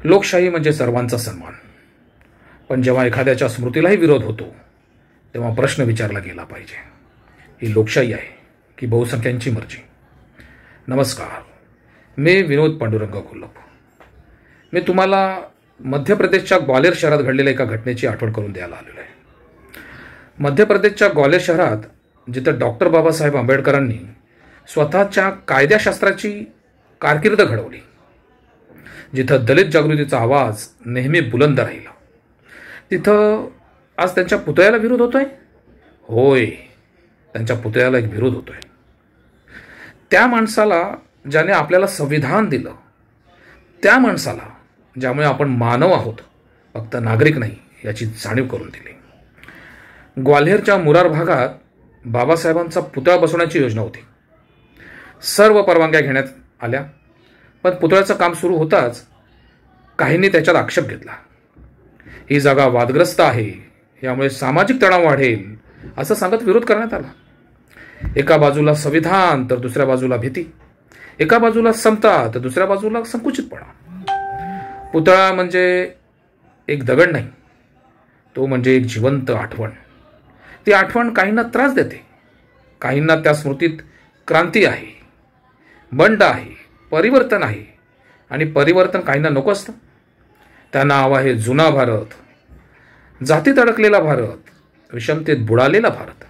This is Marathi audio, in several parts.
लोकशाही म्हणजे सर्वांचा सन्मान. पण जेव्हा एखाद्याच्या स्मृतीलाही विरोध होतो तेव्हा प्रश्न विचारला गेला पाहिजे, ही लोकशाही आहे की बहुसंख्यांची मर्जी? नमस्कार, मी विनोद पांडुरंग घोलप. मी तुम्हाला मध्य प्रदेशच्या ग्वालेर शहरात घडलेल्या एका घटनेची आठवण करून द्यायला आलेलो आहे. मध्य प्रदेशच्या ग्वालेर शहरात जिथं डॉक्टर बाबासाहेब आंबेडकरांनी स्वतःच्या कायद्याशास्त्राची कारकीर्द घडवली, जिथं दलित जागृतीचा आवाज नेहमी बुलंद राहिला, तिथं आज त्यांच्या पुतळ्याला विरोध होतोय. होय, त्यांच्या पुतळ्याला एक विरोध होतोय. त्या माणसाला ज्याने आपल्याला संविधान दिलं, त्या माणसाला ज्यामुळे आपण मानव आहोत, फक्त नागरिक नाही, याची जाणीव करून दिली. ग्वाल्हेरच्या मुरार भागात बाबासाहेबांचा पुतळा बसवण्याची योजना होती. सर्व परवानग्या घेण्यात आल्या, पण पुतळ्याचं काम सुरू होताच काहींनी त्याच्यात आक्षेप घेतला. ही जागा वादग्रस्त आहे, यामुळे सामाजिक तणाव वाढेल असं सांगत विरोध करण्यात आला. एका बाजूला संविधान तर दुसऱ्या बाजूला भीती, एका बाजूला समता तर दुसऱ्या बाजूला संकुचितपणा. पुतळा म्हणजे एक दगड नाही, तो म्हणजे एक जिवंत आठवण. ती आठवण काहींना त्रास देते, काहींना त्या स्मृतीत क्रांती आहे, बंड आहे, परिवर्तन आहे. आणि परिवर्तन काहींना नको असतं. त्यांना हवा आहे जुना भारत, जातीत अडकलेला भारत, विषमतेत बुडालेला भारत,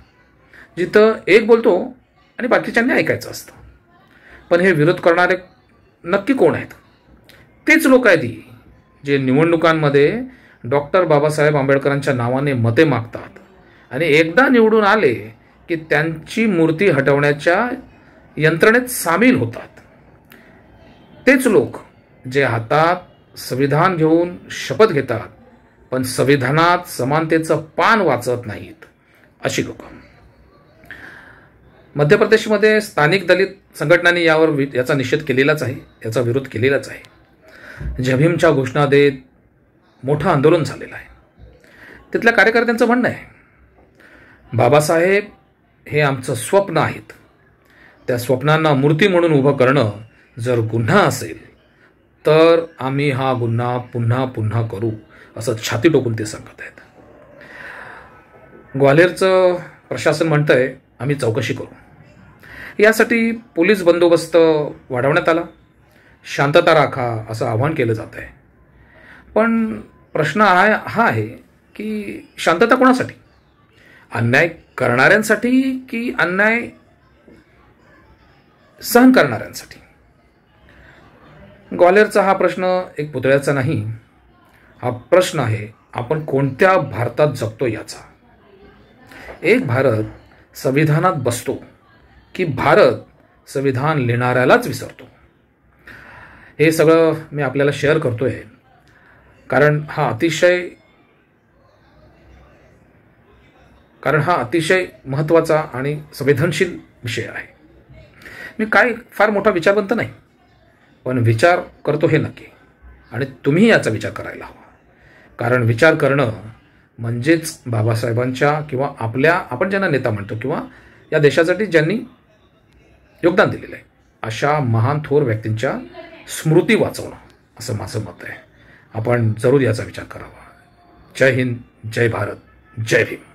जिथं एक बोलतो आणि बाकीच्यांनी ऐकायचं असतं. पण हे विरोध करणारे नक्की कोण आहेत? तेच लोक आहेत जे निवडणुकांमध्ये डॉक्टर बाबासाहेब आंबेडकरांच्या नावाने मते मागतात आणि एकदा निवडून आले की त्यांची मूर्ती हटवण्याच्या यंत्रणेत सामील होतात. तेच लोक जे हातात संविधान घेऊन शपथ घेतात, पण संविधानात समानतेचं पान वाचत नाहीत, अशी लोक. मध्य प्रदेशमध्ये स्थानिक दलित संघटनांनी याचा निषेध केलेलाच आहे, याचा विरोध केलेलाच आहे. जय भीमच्या घोषणा देत मोठं आंदोलन झालेलं आहे. तिथल्या कार्यकर्त्यांचं म्हणणं आहे, बाबासाहेब हे आमचं स्वप्न आहेत, त्या स्वप्नांना मूर्ती म्हणून उभं करणं जर गुन्हा असेल तर आम्ही हा गुन्हा पुन्हा पुन्हा करू, असं छाती टोकून ते सांगत आहेत. ग्वाल्हेरचं प्रशासन म्हणतंय आम्ही चौकशी करू. यासाठी पोलीस बंदोबस्त वाढवण्यात आला, शांतता राखा असं आवाहन केलं जात आहे. पण प्रश्न हा आहे की शांतता कोणासाठी? अन्याय करणाऱ्यांसाठी की अन्याय सहन करणाऱ्यांसाठी? ग्वाल्हेरचा हा प्रश्न एक पुतळ्याचा नाही, हा प्रश्न आहे आपण कोणत्या भारतात जगतो याचा. एक भारत संविधानात बसतो की भारत संविधान लिहिणाऱ्यालाच विसरतो? हे सगळं मी आपल्याला शेअर करतोय कारण हा अतिशय महत्त्वाचा आणि संवेदनशील विषय आहे. मी काय फार मोठा विचारवंत नाही, पण विचार करतो हे नक्की. आणि तुम्ही याचा विचार करायला हवा, कारण विचार करणं म्हणजेच बाबासाहेबांच्या किंवा आपण ज्यांना नेता म्हणतो किंवा या देशासाठी ज्यांनी योगदान दिलेलं आहे अशा महान थोर व्यक्तींच्या स्मृती वाचवणं, असं माझं मत आहे. आपण जरूर याचा विचार करावा. जय हिंद, जय भारत, जय भीम.